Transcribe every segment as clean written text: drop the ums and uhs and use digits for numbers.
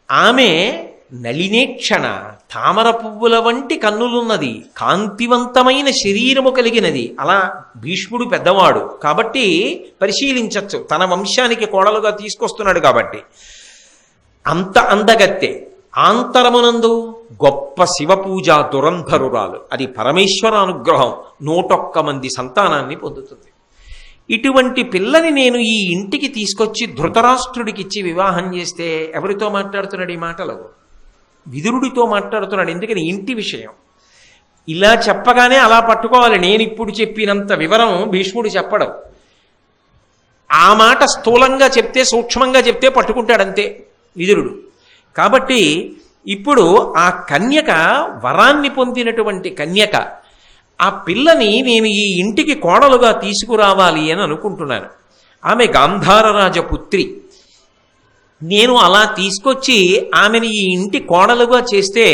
ఆమె నళినేక్షణ, తామర పువ్వుల వంటి కన్నులున్నది, కాంతివంతమైన శరీరము కలిగినది. అలా భీష్ముడు పెద్దవాడు కాబట్టి పరిశీలించచ్చు, తన వంశానికి కోడలుగా తీసుకొస్తున్నాడు కాబట్టి. అంత అందగత్తె, ఆంతరమునందు గొప్ప శివపూజా దురంధరురాలు. అది పరమేశ్వర అనుగ్రహం, 101 మంది సంతానాన్ని పొందుతుంది. ఇటువంటి పిల్లని నేను ఈ ఇంటికి తీసుకొచ్చి ధృతరాష్ట్రుడికిచ్చి వివాహం చేస్తే ఎవరితో మాట్లాడుతున్నాడు ఈ మాటలు? విదురుడితో మాట్లాడుతున్నాడు. ఎందుకని? ఇంటి విషయం. ఇలా చెప్పగానే అలా పట్టుకోవాలి. నేను ఇప్పుడు చెప్పినంత వివరం భీష్ముడు చెప్పడం. ఆ మాట స్థూలంగా చెప్తే, సూక్ష్మంగా చెప్తే పట్టుకుంటాడంతే విదురుడు. కాబట్టి ఇప్పుడు ఆ కన్యక వరాన్ని పొందినటువంటి కన్యక, ఆ పిల్లని నేను ఈ ఇంటికి కోడలుగా తీసుకురావాలి అని అనుకుంటున్నాను. ఆమె గాంధారరాజ పుత్రి. నేను అలా తీసుకొచ్చి ఆమెను ఈ ఇంటి కోడలుగా చేస్తే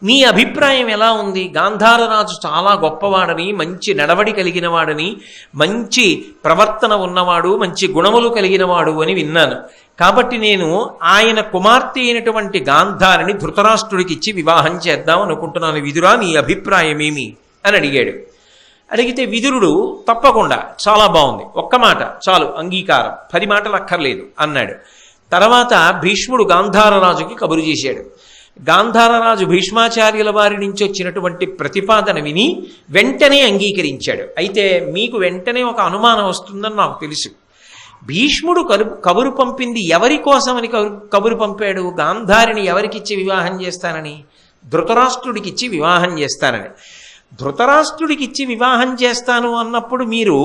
నీ అభిప్రాయం ఎలా ఉంది? గాంధారరాజు చాలా గొప్పవాడని, మంచి నడవడి కలిగిన వాడని, మంచి ప్రవర్తన ఉన్నవాడు, మంచి గుణములు కలిగినవాడు అని విన్నాను. కాబట్టి నేను ఆయన కుమార్తె అయినటువంటి గాంధారిని ధృతరాష్ట్రుడికి ఇచ్చి వివాహం చేద్దాం అనుకుంటున్నాను. విదురా, నీ అభిప్రాయం ఏమి అని అడిగాడు. అడిగితే విదురుడు తప్పకుండా, చాలా బాగుంది, ఒక్క మాట చాలు, అంగీకారం, 10 మాటలు అక్కర్లేదు అన్నాడు. తర్వాత భీష్ముడు గాంధారరాజుకి కబురు చేశాడు. గాంధారరాజు భీష్మాచార్యుల వారి నుంచి వచ్చినటువంటి ప్రతిపాదన విని వెంటనే అంగీకరించాడు. అయితే మీకు వెంటనే ఒక అనుమానం వస్తుందని నాకు తెలుసు. భీష్ముడు కబురు పంపింది ఎవరి కోసమని కబురు పంపాడు? గాంధారిని ఎవరికిచ్చి వివాహం చేస్తానని? ధృతరాష్ట్రుడికిచ్చి వివాహం చేస్తానని. ధృతరాష్ట్రుడికిచ్చి వివాహం చేస్తాను అన్నప్పుడు మీరు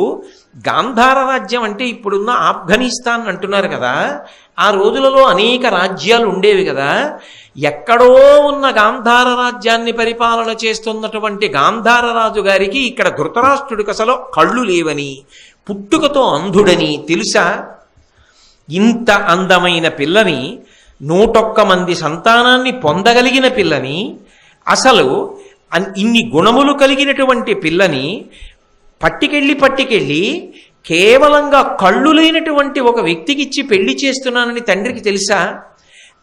గాంధార రాజ్యం అంటే ఇప్పుడున్న ఆఫ్ఘనిస్తాన్ అంటున్నారు కదా, ఆ రోజులలో అనేక రాజ్యాలు ఉండేవి కదా. ఎక్కడో ఉన్న గాంధార రాజ్యాన్ని పరిపాలన చేస్తున్నటువంటి గాంధార రాజు గారికి ఇక్కడ ధృతరాష్ట్రుడికి అసలు కళ్ళు లేవని, పుట్టుకతో అంధుడని తెలుసా? ఇంత అందమైన పిల్లని, 101 మంది సంతానాన్ని పొందగలిగిన పిల్లని, అసలు ఇన్ని గుణములు కలిగినటువంటి పిల్లని పట్టుకెళ్ళి కేవలంగా కళ్ళు లేనటువంటి ఒక వ్యక్తికి ఇచ్చి పెళ్లి చేస్తున్నానని తండ్రికి తెలుసా?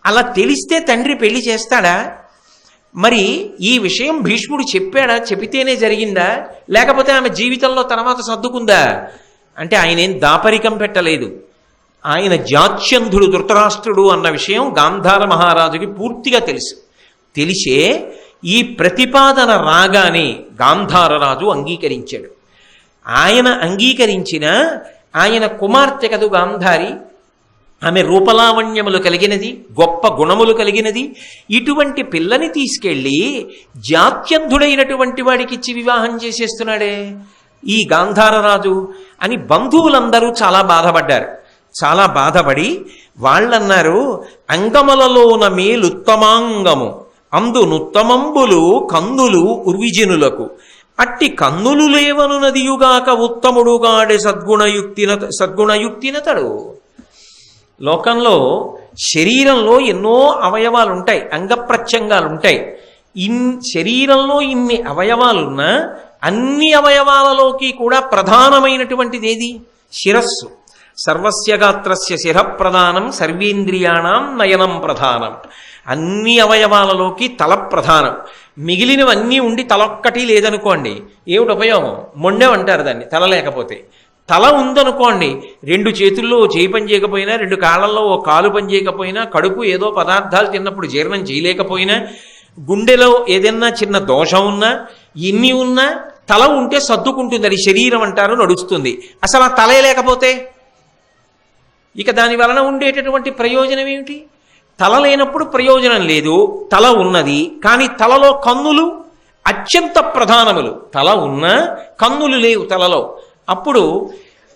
అలా తెలిస్తే తండ్రి పెళ్లి చేస్తాడా? మరి ఈ విషయం భీష్ముడు చెప్పాడా? చెబితేనే జరిగిందా? లేకపోతే ఆమె జీవితంలో తర్వాత సర్దుకుందా? అంటే ఆయన ఏం దాపరికం పెట్టలేదు. ఆయన జాత్యంధుడు ధృతరాష్ట్రుడు అన్న విషయం గాంధార మహారాజుకి పూర్తిగా తెలుసు. తెలిసే ఈ ప్రతిపాదన రాగానే గాంధారరాజు అంగీకరించాడు. ఆయన అంగీకరించిన ఆయన కుమార్తె కదు గాంధారి. ఆమె రూపలావణ్యములు కలిగినది, గొప్ప గుణములు కలిగినది. ఇటువంటి పిల్లని తీసుకెళ్ళి జాత్యంధుడైనటువంటి వాడికిచ్చి వివాహం చేసేస్తున్నాడే ఈ గాంధారరాజు అని బంధువులందరూ చాలా బాధపడ్డారు. చాలా బాధపడి వాళ్ళన్నారు, అంగములలోన మేలుత్తమాంగము అందు నుత్తమంబులు కందులు ఉర్విజనులకు అట్టి కన్నులు లేవనునదియుగాక ఉత్తముడుగాడే సద్గుణయుక్తినతడు. లోకంలో శరీరంలో ఎన్నో అవయవాలు ఉంటాయి, అంగప్రత్యంగాలు ఉంటాయి. శరీరంలో ఇన్ని అవయవాలున్నా అన్ని అవయవాలలోకి కూడా ప్రధానమైనటువంటిది ఏది? శిరస్సు. సర్వస్య గాత్రస్య శిరప్రధానం సర్వేంద్రియాణం నయనం ప్రధానం. అన్ని అవయవాలలోకి తల ప్రధానం. మిగిలినవన్నీ ఉండి తలొక్కటి లేదనుకోండి, ఏమిటి ఉపయోగం? మొండెం అంటారు దాన్ని, తల లేకపోతే. తల ఉందనుకోండి, 2 చేతుల్లో చేయి పని చేయకపోయినా, 2 కాళ్ళల్లో ఓ కాలు పని చేయకపోయినా, కడుపు ఏదో పదార్థాలు తిన్నప్పుడు జీర్ణం చేయలేకపోయినా, గుండెలో ఏదైనా చిన్న దోషం ఉన్నా, ఎన్ని ఉన్నా తల ఉంటే సర్దుకుంటుంది. అది శరీరం అంటారు, నడుస్తుంది. అసలు ఆ తలే లేకపోతే ఇక దాని వలన ఉండేటటువంటి ప్రయోజనం ఏమిటి? తల లేనప్పుడు ప్రయోజనం లేదు. తల ఉన్నది కానీ తలలో కన్నులు అత్యంత ప్రధానములు. తల ఉన్నా కన్నులు లేవు తలలో. అప్పుడు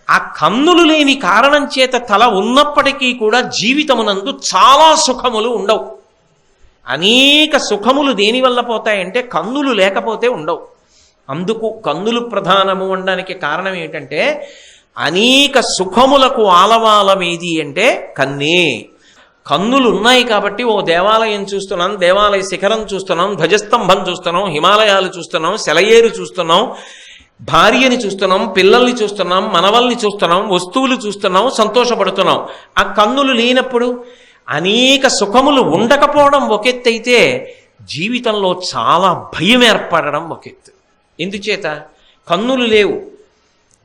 ఆ కన్నులు లేని కారణం చేత తల ఉన్నప్పటికీ కూడా జీవితమునందు చాలా సుఖములు ఉండవు. అనేక సుఖములు దేనివల్ల పోతాయంటే కన్నులు లేకపోతే ఉండవు. అందుకు కన్నులు ప్రధానము అనడానికి కారణం ఏమిటంటే, అనేక సుఖములకు ఆలవాలమేది అంటే కన్నే. కన్నులు ఉన్నాయి కాబట్టి ఓ దేవాలయం చూస్తున్నాం, దేవాలయ శిఖరం చూస్తున్నాం, ధ్వజస్తంభం చూస్తున్నాం, హిమాలయాలు చూస్తున్నాం, సెలయేరు చూస్తున్నాం, భార్యని చూస్తున్నాం, పిల్లల్ని చూస్తున్నాం, మనవల్ని చూస్తున్నాం, వస్తువులు చూస్తున్నాం, సంతోషపడుతున్నాం. ఆ కన్నులు లేనప్పుడు అనేక సుఖములు ఉండకపోవడం ఒక ఎత్తు అయితే జీవితంలో చాలా భయం ఏర్పడడం ఒక ఎత్తు. ఎందుచేత? కన్నులు లేవు.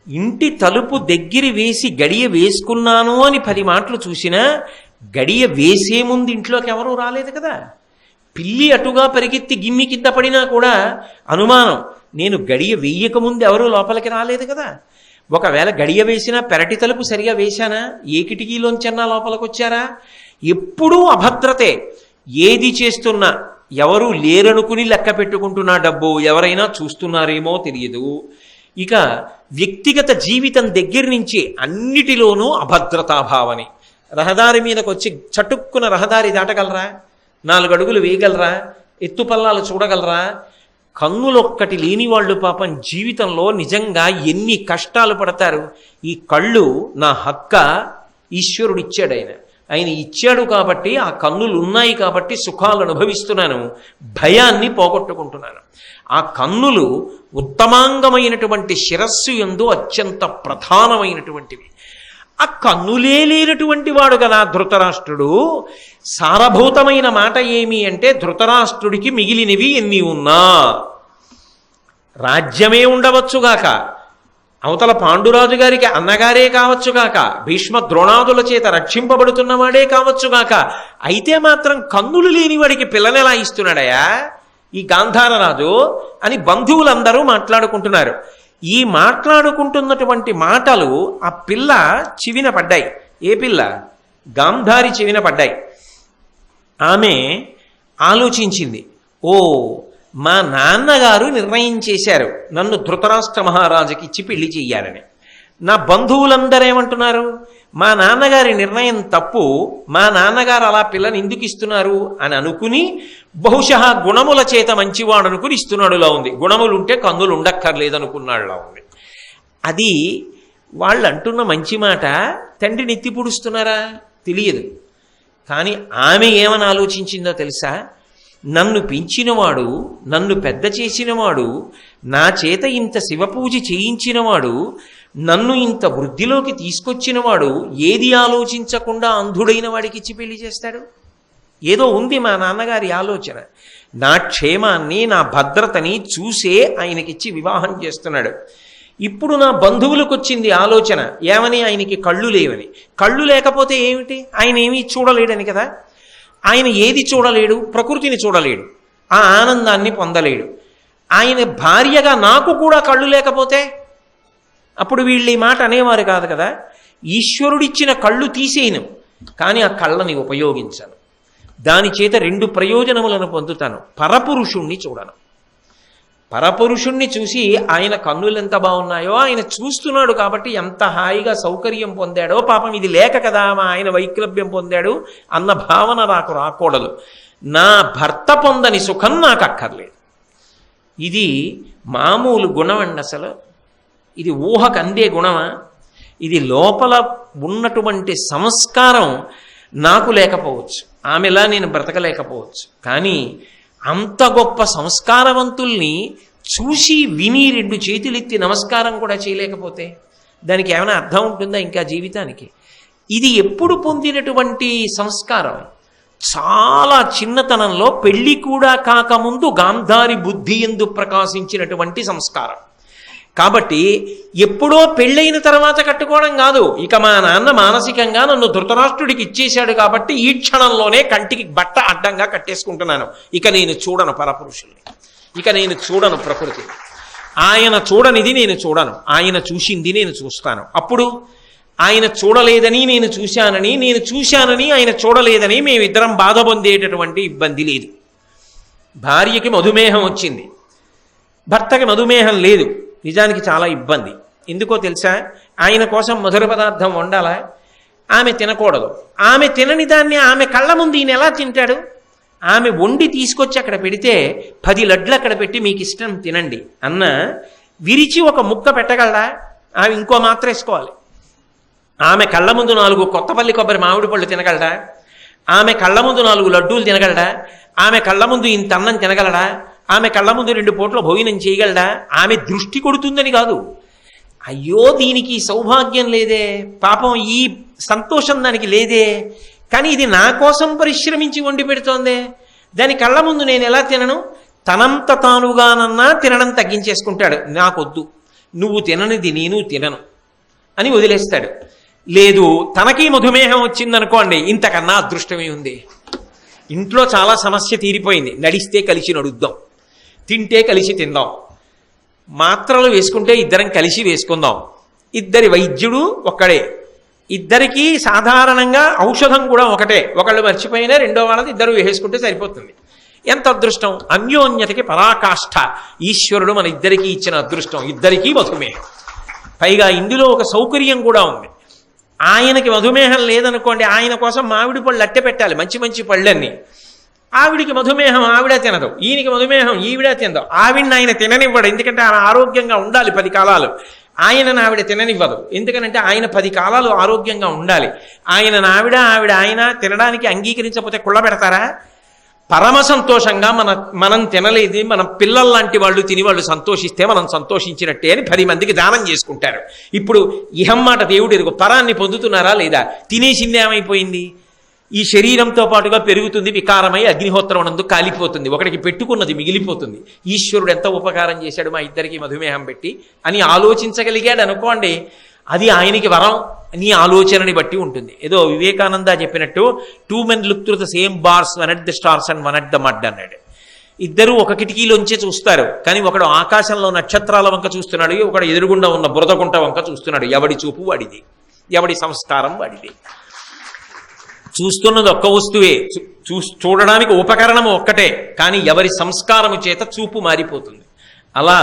ఇంటి తలుపు దగ్గర వేసి గడియ వేసుకున్నాను అని 10 మాటలు చూసినా గడియ వేసే ముందు ఇంట్లోకి ఎవరూ రాలేదు కదా. పిల్లి అటుగా పరిగెత్తి గిమ్మి కింద పడినా కూడా అనుమానం, నేను గడియ వేయకముందు ఎవరూ లోపలికి రాలేదు కదా. ఒకవేళ గడియ వేసినా పెరటి తలుపు సరిగా వేశానా? ఏ కిటికీలోంచన్నా లోపలికి వచ్చారా? ఎప్పుడూ అభద్రతే. ఏది చేస్తున్నా ఎవరు లేరనుకుని లెక్క పెట్టుకుంటున్నా డబ్బు, ఎవరైనా చూస్తున్నారేమో తెలియదు. ఇక వ్యక్తిగత జీవితం దగ్గర నుంచి అన్నిటిలోనూ అభద్రతాభావని. రహదారి మీదకి వచ్చి చటుక్కున రహదారి దాటగలరా? 4 అడుగులు వేయగలరా? ఎత్తుపల్లాలు చూడగలరా? కన్నులొక్కటి లేని వాళ్ళు పాపం జీవితంలో నిజంగా ఎన్ని కష్టాలు పడతారు. ఈ కళ్ళు నా హక్క, ఈశ్వరుడు ఇచ్చాడు. ఆయన ఇచ్చాడు కాబట్టి, ఆ కన్నులు ఉన్నాయి కాబట్టి సుఖాలు అనుభవిస్తున్నాను, భయాన్ని పోగొట్టుకుంటున్నాను. ఆ కన్నులు ఉత్తమాంగమైనటువంటి శిరస్సు యందు అత్యంత ప్రధానమైనటువంటివి. ఆ కన్నులే లేనటువంటి వాడు కదా ధృతరాష్ట్రుడు. సారభూతమైన మాట ఏమి అంటే, ధృతరాష్ట్రుడికి మిగిలినవి ఎన్ని ఉన్నా రాజ్యమే ఉండవచ్చుగాక, అవతల పాండురాజు గారికి అన్నగారే కావచ్చుగాక, భీష్మ ద్రోణాదుల చేత రక్షింపబడుతున్నవాడే కావచ్చుగాక, అయితే మాత్రం కన్నులు లేని వాడికి పిల్లనెలా ఇస్తున్నాడయా ఈ గాంధారరాజు అని బంధువులందరూ మాట్లాడుకుంటున్నారు. ఈ మాట్లాడుకుంటున్నటువంటి మాటలు ఆ పిల్ల చెవిన పడ్డాయి. ఏ పిల్ల? గాంధారి చెవిన పడ్డాయి. ఆమె ఆలోచించింది, ఓ, మా నాన్నగారు నిర్ణయం చేశారు నన్ను ధృతరాష్ట్ర మహారాజుకి ఇచ్చి పెళ్లి చెయ్యాలని. నా బంధువులందరూ ఏమంటున్నారు? మా నాన్నగారి నిర్ణయం తప్పు, మా నాన్నగారు అలా పిల్లని ఎందుకు ఇస్తున్నారు అని అనుకుని, బహుశా గుణముల చేత మంచివాడు అనుకుని ఇస్తున్నాడులా ఉంది. గుణములుంటే కన్నులు ఉండక్కర్లేదనుకున్నాడులా ఉంది. అది వాళ్ళు అంటున్న మంచి మాట. తండ్రిని ఎత్తి పుడుస్తున్నారా? తెలియదు. కానీ ఆమె ఏమని ఆలోచించిందో తెలుసా? నన్ను పెంచినవాడు, నన్ను పెద్ద చేసినవాడు, నా చేత ఇంత శివపూజ చేయించినవాడు, నన్ను ఇంత వృద్ధిలోకి తీసుకొచ్చినవాడు ఏది ఆలోచించకుండా అంధుడైన వాడికి ఇచ్చి పెళ్లి చేస్తాడు? ఏదో ఉంది మా నాన్నగారి ఆలోచన. నా క్షేమాన్ని, నా భద్రతని చూసే ఆయనకిచ్చి వివాహం చేస్తున్నాడు. ఇప్పుడు నా బంధువులకు వచ్చింది ఆలోచన ఏమని? ఆయనకి కళ్ళు లేవని. కళ్ళు లేకపోతే ఏమిటి? ఆయన ఏమీ చూడలేడని కదా. ఆయన ఏది చూడలేడు? ప్రకృతిని చూడలేడు, ఆ ఆనందాన్ని పొందలేడు. ఆయన భార్యగా నాకు కూడా కళ్ళు లేకపోతే అప్పుడు వీళ్ళు ఈ మాట అనేవారు కాదు కదా. ఈశ్వరుడిచ్చిన కళ్ళు తీసేయను, కానీ ఆ కళ్ళని ఉపయోగించను. దాని చేత 2 ప్రయోజనములను పొందుతాను. పరపురుషుణ్ణి చూడను. పరపురుషుణ్ణి చూసి ఆయన కన్నులు ఎంత బాగున్నాయో ఆయన చూస్తున్నాడు కాబట్టి ఎంత హాయిగా సౌకర్యం పొందాడో, పాపం ఇది లేక కదా మా ఆయన వైక్లభ్యం పొందాడు అన్న భావన నాకు రాకూడదు. నా భర్త పొందని సుఖం నాకు అక్కర్లేదు. ఇది మామూలు గుణం అండి. అసలు ఇది ఊహకు అందే గుణమా? ఇది లోపల ఉన్నటువంటి సంస్కారం నాకు లేకపోవచ్చు, ఆమెలా నేను బ్రతకలేకపోవచ్చు. కానీ అంత గొప్ప సంస్కారవంతుల్ని చూసి విని 2 చేతులెత్తి నమస్కారం కూడా చేయలేకపోతే దానికి ఏమైనా అర్థం ఉంటుందా ఇంకా జీవితానికి? ఇది ఎప్పుడు పొందినటువంటి సంస్కారం? చాలా చిన్నతనంలో పెళ్లి కూడా కాకముందు గాంధారి బుద్ధి యందు ప్రకాశించినటువంటి సంస్కారం. కాబట్టి ఎప్పుడో పెళ్ళైన తర్వాత కట్టుకోవడం కాదు. ఇక మా నాన్న మానసికంగా నన్ను ధృతరాష్ట్రుడికి ఇచ్చేశాడు కాబట్టి ఈ క్షణంలోనే కంటికి బట్ట అడ్డంగా కట్టేసుకుంటున్నాను. ఇక నేను చూడను పరపురుషుల్ని, ఇక నేను చూడను ప్రకృతిని. ఆయన చూడనిది నేను చూడను, ఆయన చూసింది నేను చూస్తాను. అప్పుడు ఆయన చూడలేదని నేను చూశానని ఆయన చూడలేదని మేమిద్దరం బాధ పొందేటటువంటి ఇబ్బంది లేదు. భార్యకి మధుమేహం వచ్చింది, భర్తకి మధుమేహం లేదు. నిజానికి చాలా ఇబ్బంది. ఎందుకో తెలుసా? ఆయన కోసం మధుర పదార్థం వండాలా, ఆమె తినకూడదు. ఆమె తినని దాన్ని ఆమె కళ్ళ ముందు ఈయన ఎలా తింటాడు? ఆమె వండి తీసుకొచ్చి అక్కడ పెడితే 10 లడ్లు అక్కడ పెట్టి మీకు ఇష్టం తినండి అన్న విరిచి ఒక ముక్క పెట్టగలడా? ఆమె ఇంకో మాత్రం వేసుకోవాలి. ఆమె కళ్ళ ముందు 4 కొత్తపల్లి కొబ్బరి మామిడి పళ్ళు తినగలడా? ఆమె కళ్ళ ముందు 4 లడ్డూలు తినగలడా? ఆమె కళ్ళ ముందు ఇంత అన్నం తినగలడా? ఆమె కళ్ళ ముందు 2 పూట్ల భోజనం చేయగలడా? ఆమె దృష్టి కొడుతుందని కాదు. అయ్యో దీనికి సౌభాగ్యం లేదే, పాపం ఈ సంతోషం దానికి లేదే, కానీ ఇది నా కోసం పరిశ్రమించి వండి పెడుతోందే, దాని కళ్ళ ముందు నేను ఎలా తినను? తనంత తానుగానన్నా తినడం తగ్గించేసుకుంటాడు. నాకొద్దు, నువ్వు తిననిది నేను తినను అని వదిలేస్తాడు. లేదు, తనకి మధుమేహం వచ్చిందనుకోండి, ఇంతకన్నా అదృష్టమే ఉంది. ఇంట్లో చాలా సమస్య తీరిపోయింది. నడిస్తే కలిసి నడుద్దాం, తింటే కలిసి తిందాం, మాత్రలు వేసుకుంటే ఇద్దరం కలిసి వేసుకుందాం. ఇద్దరి వైద్యుడు ఒక్కడే, ఇద్దరికీ సాధారణంగా ఔషధం కూడా ఒకటే. ఒకళ్ళు మర్చిపోయినా రెండో వాళ్ళది ఇద్దరు వేసుకుంటే సరిపోతుంది. ఎంత అదృష్టం! అన్యోన్యతకి పరాకాష్ఠ ఈశ్వరుడు మన ఇద్దరికీ ఇచ్చిన అదృష్టం. ఇద్దరికీ మధుమేహం. పైగా ఇందులో ఒక సౌకర్యం కూడా ఉంది. ఆయనకి మధుమేహం లేదనుకోండి, ఆయన కోసం మామిడి పళ్ళు అట్టె పెట్టాలి, మంచి మంచి పళ్ళన్నీ. ఆవిడికి మధుమేహం, ఆవిడ తినదు. ఈయనకి మధుమేహం, ఈవిడ తినదు. ఆవిడని ఆయన తిననివ్వడు, ఎందుకంటే ఆయన ఆరోగ్యంగా ఉండాలి 10 కాలాలు. ఆయనను ఆవిడ తిననివ్వదు, ఎందుకనంటే ఆయన 10 కాలాలు ఆరోగ్యంగా ఉండాలి. ఆయనను ఆవిడ, ఆవిడ ఆయన తినడానికి అంగీకరించకపోతే కుళ్ళ పెడతారా? పరమ సంతోషంగా మనం తినలేదు, మన పిల్లల లాంటి వాళ్ళు తిని వాళ్ళు సంతోషిస్తే మనం సంతోషించినట్టే అని 10 మందికి దానం చేసుకుంటారు. ఇప్పుడు ఇహం మాట దేవుడు ఎరుగు, పరాన్ని పొందుతున్నారా లేదా? తినేసింది ఏమైపోయింది? ఈ శరీరంతో పాటుగా పెరుగుతుంది, వికారమై అగ్నిహోత్రం నందు కాలిపోతుంది, ఒకడికి పెట్టుకున్నది మిగిలిపోతుంది. ఈశ్వరుడు ఎంత ఉపకారం చేశాడు మా ఇద్దరికి మధుమేహం పెట్టి అని ఆలోచించగలిగాడు అనుకోండి, అది ఆయనకి వరం. నీ ఆలోచనని బట్టి ఉంటుంది. ఏదో వివేకానంద చెప్పినట్టు 2 men look through the same bars, one at the stars and one at the mud అన్నాడు. ఇద్దరు ఒక కిటికీలోంచే చూస్తారు, కానీ ఒకడు ఆకాశంలో నక్షత్రాల వంక చూస్తున్నాడు, ఒకడు ఎదురుగుండా ఉన్న బురదకుంట వంక చూస్తున్నాడు. ఎవడి చూపు వాడిది, ఎవడి సంస్కారం వాడిది. చూస్తున్నది ఒక్క వస్తువే, చూడడానికి ఉపకరణం ఒక్కటే, కానీ ఎవరి సంస్కారము చేత చూపు మారిపోతుంది. అలా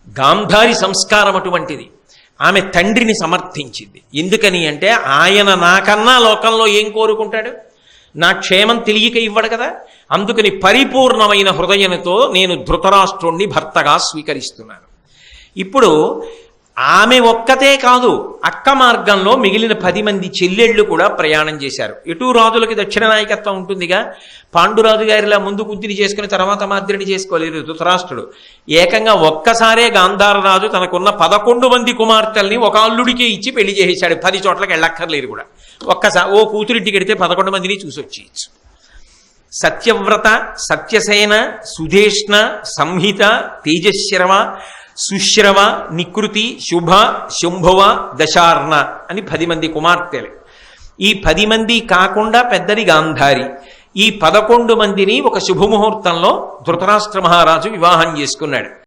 గాంధారి సంస్కారం అటువంటిది. ఆమె తండ్రిని సమర్థించింది. ఎందుకని అంటే ఆయన నాకన్నా లోకంలో ఏం కోరుకుంటాడు? నా క్షేమం తెలియక ఇవ్వడు కదా. అందుకని పరిపూర్ణమైన హృదయంతో నేను ధృతరాష్ట్రుణ్ణి భర్తగా స్వీకరిస్తున్నాను. ఇప్పుడు ఆమె ఒక్కతే కాదు, అక్క మార్గంలో మిగిలిన 10 మంది చెల్లెళ్ళు కూడా ప్రయాణం చేశారు. ఎటు రాజులకి దక్షిణ నాయకత్వం ఉంటుందిగా. పాండురాజు గారిలా ముందు కుంతిని చేసుకుని తర్వాత మాద్రిని చేసుకోలేదు ధృతరాష్ట్రుడు. ఏకంగా ఒక్కసారే గాంధారరాజు తనకున్న 11 మంది కుమార్తెల్ని ఒక అల్లుడికే ఇచ్చి పెళ్లి చేసేశాడు. 10 చోట్లకి వెళ్ళక్కర్లేదు కూడా. ఒక్కసారి ఓ కూతురింటికి వెడితే 11 మందిని చూసొచ్చేయచ్చు. సత్యవ్రత, సత్యసేన, సుధేష్ణ, సంహిత, తేజశ్రవ, సుశ్రవ, నికృతి, శుభ, శుంభవ, దశార్ణ అని 10 మంది కుమార్తెలు. ఈ 10 మంది కాకుండా పెద్దది గాంధారి. ఈ 11 మందిని ఒక శుభముహూర్తంలో ధృతరాష్ట్ర మహారాజు వివాహం చేసుకున్నాడు.